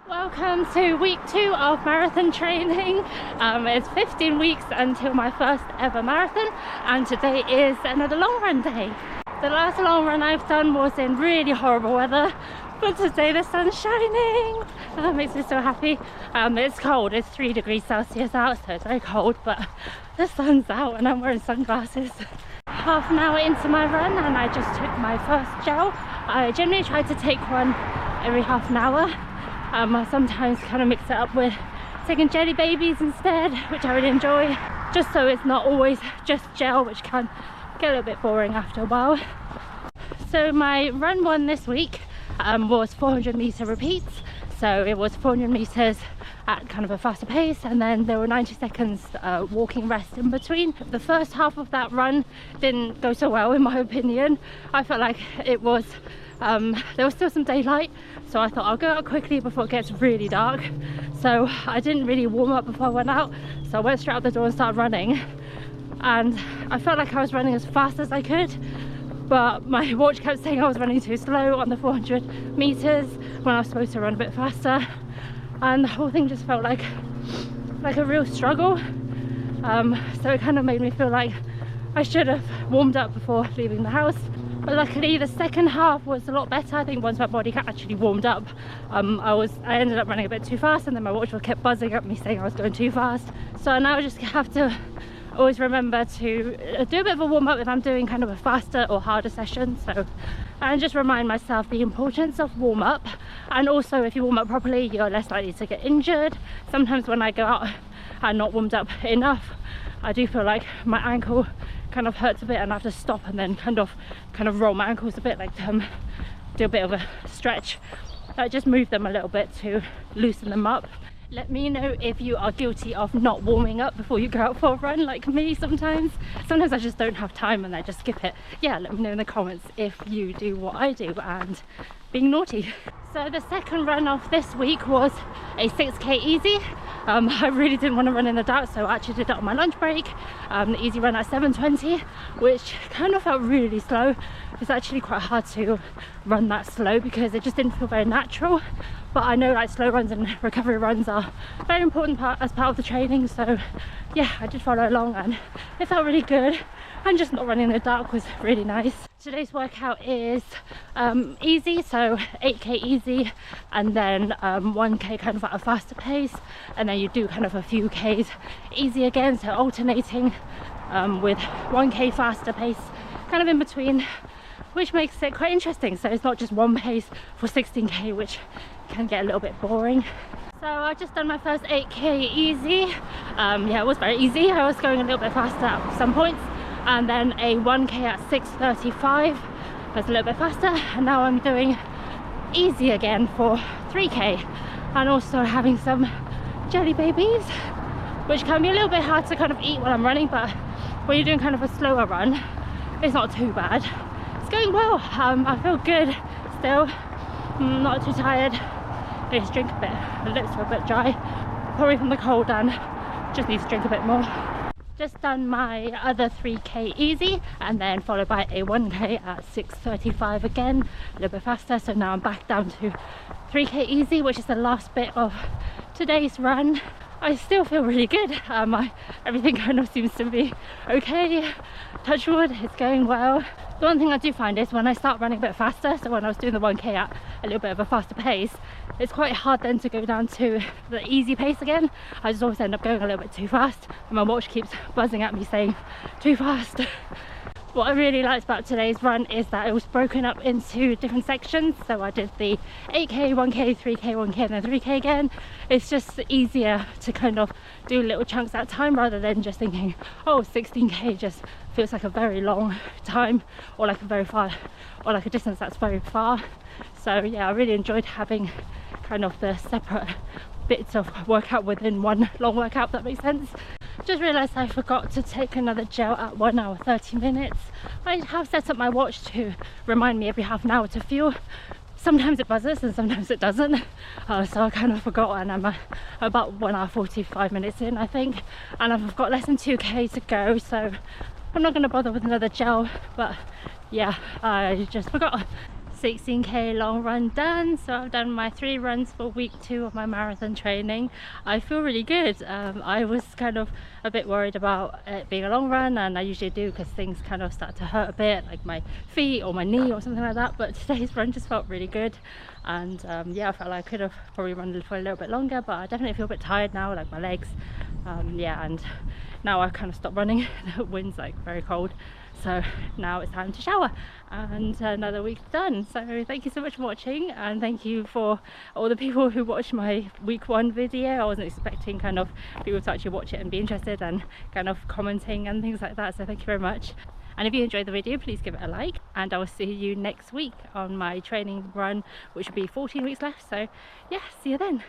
Welcome to week 2 of marathon training. It's 15 weeks until my first ever marathon, and today is another long run day. The last long run I've done was in really horrible weather, but today the sun's shining. That makes me so happy. It's cold, it's 3 degrees Celsius out, so it's very cold, but the sun's out and I'm wearing sunglasses. Half an hour into my run and I just took my first gel. I generally try to take one every half an hour. I sometimes kind of mix it up with taking jelly babies instead, which I really enjoy, just so it's not always just gel, which can get a little bit boring after a while. So my run one this week was 400 meter repeats. So it was 400 meters at kind of a faster pace, and then there were 90 seconds walking rest in between. The first half of that run didn't go so well in my opinion. I felt like it was there was still some daylight, so I thought I'll go out quickly before it gets really dark. So I didn't really warm up before I went out, so I went straight out the door and started running, and I felt like I was running as fast as I could, but my watch kept saying I was running too slow on the 400 meters when I was supposed to run a bit faster, and the whole thing just felt like a real struggle. So it kind of made me feel like I should have warmed up before leaving the house. But luckily the second half was a lot better. I think once my body actually warmed up, I ended up running a bit too fast, and then my watch kept buzzing at me saying I was going too fast. So now I just have to always remember to do a bit of a warm-up if I'm doing kind of a faster or harder session. So, and just remind myself the importance of warm-up, and also if you warm up properly you're less likely to get injured. Sometimes when I go out and not warmed up enough, I do feel like my ankle kind of hurts a bit and I have to stop and then kind of roll my ankles a bit, like do a bit of a stretch, just move them a little bit to loosen them up. Let me know if you are guilty of not warming up before you go out for a run like me sometimes. Sometimes I just don't have time and I just skip it. Yeah, let me know in the comments if you do what I do and being naughty. So the second run of this week was a 6k easy. I really didn't want to run in the dark, so I actually did it on my lunch break. The easy run at 7:20, which kind of felt really slow. It's actually quite hard to run that slow because it just didn't feel very natural. But I know like slow runs and recovery runs are a very important as part of the training, so yeah, I did follow along and it felt really good, and just not running in the dark was really nice. Today's workout is easy, so 8k easy, and then 1k kind of at a faster pace, and then you do kind of a few k's easy again, so alternating with 1k faster pace kind of in between, which makes it quite interesting. So it's not just one pace for 16k, which can get a little bit boring. So I've just done my first 8k easy. Yeah, it was very easy. I was going a little bit faster at some points, and then a 1k at 6:35. That's a little bit faster, and now I'm doing easy again for 3k, and also having some jelly babies, which can be a little bit hard to kind of eat while I'm running, but when you're doing kind of a slower run, it's not too bad. It's going well. I feel good still. Not too tired. I just drink a bit. My lips are a bit dry, probably from the cold, and just need to drink a bit more. Just done my other 3k easy, and then followed by a 1k at 6:35 again, a little bit faster. So now I'm back down to 3k easy, which is the last bit of today's run. I still feel really good. Everything kind of seems to be okay. Touch wood, it's going well. The one thing I do find is when I start running a bit faster, so when I was doing the 1k at a little bit of a faster pace, it's quite hard then to go down to the easy pace again. I just always end up going a little bit too fast, and my watch keeps buzzing at me saying too fast. What I really liked about today's run is that it was broken up into different sections. So I did the 8k, 1k, 3k, 1k, and then 3k again. It's just easier to kind of do little chunks at a time, rather than just thinking, oh, 16k just feels like a very long time, or like a very far, or like a distance that's very far. So yeah, I really enjoyed having kind of the separate bits of workout within one long workout, if that makes sense. Just realised I forgot to take another gel at 1 hour 30 minutes. I have set up my watch to remind me every half an hour to fuel. Sometimes it buzzes and sometimes it doesn't, so I kind of forgot, and I'm about 1 hour 45 minutes in, I think, and I've got less than 2k to go, so I'm not going to bother with another gel. But yeah, I just forgot. 16k long run done. So I've done my 3 runs for week 2 of my marathon training. I feel really good. I was kind of a bit worried about it being a long run, and I usually do because things kind of start to hurt a bit, like my feet or my knee or something like that, but today's run just felt really good. And yeah, I felt like I could have probably run for a little bit longer, but I definitely feel a bit tired now, like my legs. Yeah, and now I kind of stopped running. The wind's like very cold, so now it's time to shower, and another week's done. So thank you so much for watching, and thank you for all the people who watched my week 1 video. I wasn't expecting kind of people to actually watch it and be interested and kind of commenting and things like that, so thank you very much. And if you enjoyed the video, please give it a like, and I will see you next week on my training run, which will be 14 weeks left. So yeah, see you then.